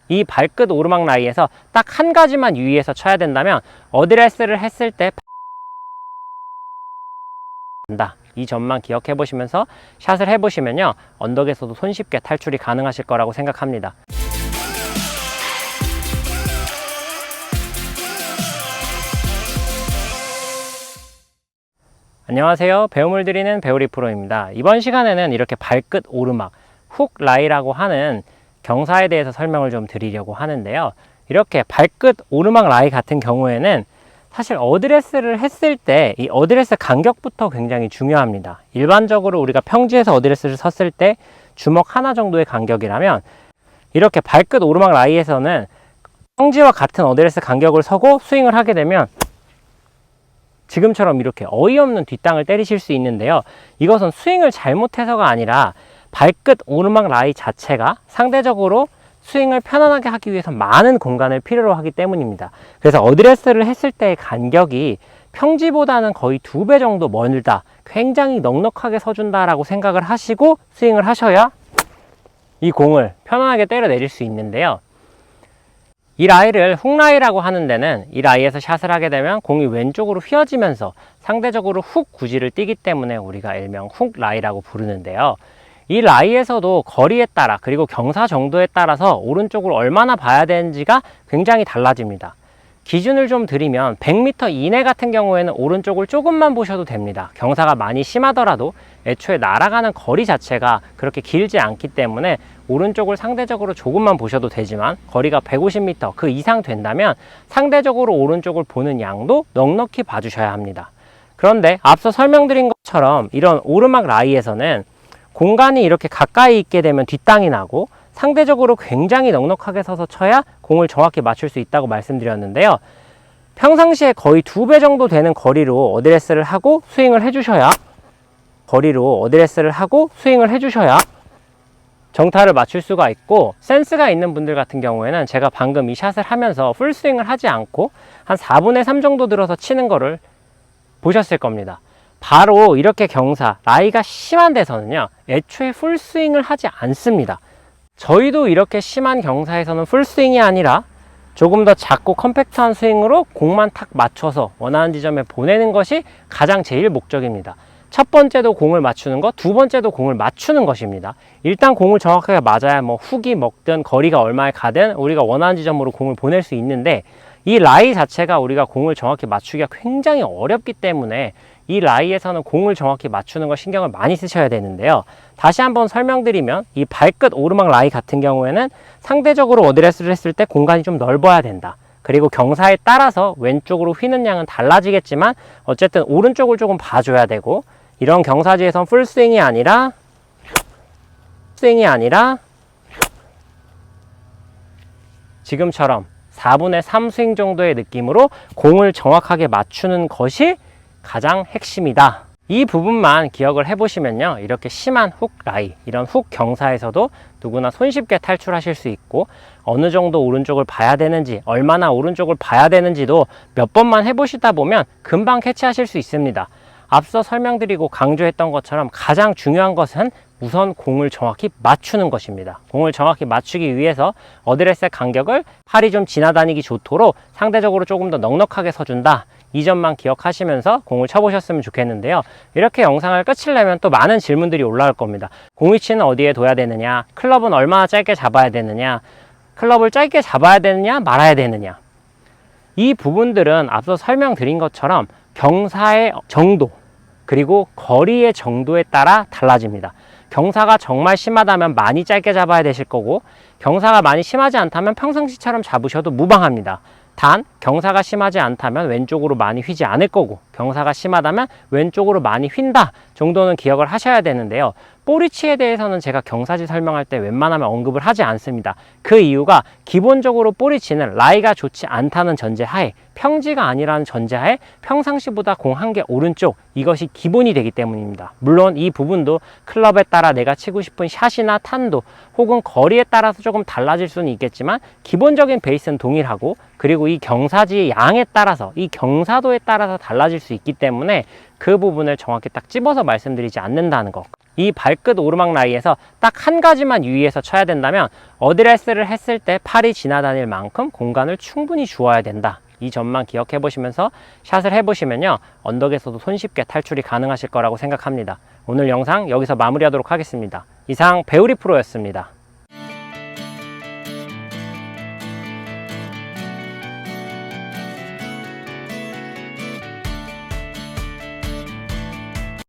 이 발끝 오르막 라이에서 딱 한 가지만 유의해서 쳐야 된다면 어드레스를 했을 때 이 점만 기억해 보시면서 샷을 해보시면요, 언덕에서도 손쉽게 탈출이 가능하실 거라고 생각합니다. 안녕하세요. 배움을 드리는 배우리 프로입니다. 이번 시간에는 이렇게 발끝 오르막, 훅 라이라고 하는 경사에 대해서 설명을 좀 드리려고 하는데요. 이렇게 발끝 오르막 라이 같은 경우에는 사실 어드레스를 했을 때 이 어드레스 간격부터 굉장히 중요합니다. 일반적으로 우리가 평지에서 어드레스를 섰을 때 주먹 하나 정도의 간격이라면, 이렇게 발끝 오르막 라이에서는 평지와 같은 어드레스 간격을 서고 스윙을 하게 되면 지금처럼 이렇게 어이없는 뒷땅을 때리실 수 있는데요. 이것은 스윙을 잘못해서가 아니라 발끝 오르막 라이 자체가 상대적으로 스윙을 편안하게 하기 위해서 많은 공간을 필요로 하기 때문입니다. 그래서 어드레스를 했을 때의 간격이 평지보다는 거의 2배 정도 멀다, 굉장히 넉넉하게 서준다라고 생각을 하시고 스윙을 하셔야 이 공을 편안하게 때려 내릴 수 있는데요. 이 라이를 훅 라이라고 하는 데는 이 라이에서 샷을 하게 되면 공이 왼쪽으로 휘어지면서 상대적으로 훅 구질을 띠기 때문에 우리가 일명 훅 라이라고 부르는데요. 이 라이에서도 거리에 따라, 그리고 경사 정도에 따라서 오른쪽을 얼마나 봐야 되는지가 굉장히 달라집니다. 기준을 좀 드리면 100m 이내 같은 경우에는 오른쪽을 조금만 보셔도 됩니다. 경사가 많이 심하더라도 애초에 날아가는 거리 자체가 그렇게 길지 않기 때문에 오른쪽을 상대적으로 조금만 보셔도 되지만, 거리가 150m 그 이상 된다면 상대적으로 오른쪽을 보는 양도 넉넉히 봐주셔야 합니다. 그런데 앞서 설명드린 것처럼 이런 오르막 라이에서는 공간이 이렇게 가까이 있게 되면 뒷땅이 나고 상대적으로 굉장히 넉넉하게 서서 쳐야 공을 정확히 맞출 수 있다고 말씀드렸는데요. 평상시에 거의 2배 정도 되는 거리로 어드레스를 하고 스윙을 해주셔야 정타를 맞출 수가 있고, 센스가 있는 분들 같은 경우에는 제가 방금 이 샷을 하면서 풀스윙을 하지 않고 한 4분의 3 정도 들어서 치는 거를 보셨을 겁니다. 바로 이렇게 경사, 라이가 심한 데서는요, 애초에 풀스윙을 하지 않습니다. 저희도 이렇게 심한 경사에서는 풀스윙이 아니라 조금 더 작고 컴팩트한 스윙으로 공만 탁 맞춰서 원하는 지점에 보내는 것이 가장 제일 목적입니다. 첫 번째도 공을 맞추는 것, 두 번째도 공을 맞추는 것입니다. 일단 공을 정확하게 맞아야 훅이 먹든 거리가 얼마에 가든 우리가 원하는 지점으로 공을 보낼 수 있는데, 이 라이 자체가 우리가 공을 정확히 맞추기가 굉장히 어렵기 때문에 이 라이에서는 공을 정확히 맞추는 거 신경을 많이 쓰셔야 되는데요. 다시 한번 설명드리면, 이 발끝 오르막 라이 같은 경우에는 상대적으로 어드레스를 했을 때 공간이 좀 넓어야 된다. 그리고 경사에 따라서 왼쪽으로 휘는 양은 달라지겠지만 어쨌든 오른쪽을 조금 봐줘야 되고, 이런 경사지에선 풀스윙이 아니라 지금처럼 4분의 3 스윙 정도의 느낌으로 공을 정확하게 맞추는 것이 가장 핵심이다. 이 부분만 기억을 해보시면요, 이렇게 심한 훅 라이, 이런 훅 경사에서도 누구나 손쉽게 탈출하실 수 있고, 어느 정도 오른쪽을 봐야 되는지, 얼마나 오른쪽을 봐야 되는지도 몇 번만 해보시다 보면 금방 캐치하실 수 있습니다. 앞서 설명드리고 강조했던 것처럼 가장 중요한 것은 우선 공을 정확히 맞추는 것입니다. 공을 정확히 맞추기 위해서 어드레스의 간격을 팔이 좀 지나다니기 좋도록 상대적으로 조금 더 넉넉하게 서준다. 이 점만 기억하시면서 공을 쳐보셨으면 좋겠는데요. 이렇게 영상을 끝을 내면 또 많은 질문들이 올라올 겁니다. 공 위치는 어디에 둬야 되느냐, 클럽은 얼마나 짧게 잡아야 되느냐, 클럽을 짧게 잡아야 되느냐 말아야 되느냐. 이 부분들은 앞서 설명드린 것처럼 경사의 정도, 그리고 거리의 정도에 따라 달라집니다. 경사가 정말 심하다면 많이 짧게 잡아야 되실 거고, 경사가 많이 심하지 않다면 평상시처럼 잡으셔도 무방합니다. 단 경사가 심하지 않다면 왼쪽으로 많이 휘지 않을 거고, 경사가 심하다면 왼쪽으로 많이 휜다 정도는 기억을 하셔야 되는데요. 볼 위치에 대해서는 제가 경사지 설명할 때 웬만하면 언급을 하지 않습니다. 그 이유가 기본적으로 볼 위치는 라이가 좋지 않다는 전제하에, 평지가 아니라는 전제하에 평상시보다 공 한 개 오른쪽, 이것이 기본이 되기 때문입니다. 물론 이 부분도 클럽에 따라 내가 치고 싶은 샷이나 탄도 혹은 거리에 따라서 조금 달라질 수는 있겠지만 기본적인 베이스는 동일하고, 그리고 이 경사지의 양에 따라서, 이 경사도에 따라서 달라질 수 있기 때문에 그 부분을 정확히 딱 집어서 말씀드리지 않는다는 것. 이 발끝 오르막 라이에서 딱 한 가지만 유의해서 쳐야 된다면 어드레스를 했을 때 팔이 지나다닐 만큼 공간을 충분히 주어야 된다. 이 점만 기억해 보시면서 샷을 해보시면요, 언덕에서도 손쉽게 탈출이 가능하실 거라고 생각합니다. 오늘 영상 여기서 마무리하도록 하겠습니다. 이상 배우리 프로였습니다.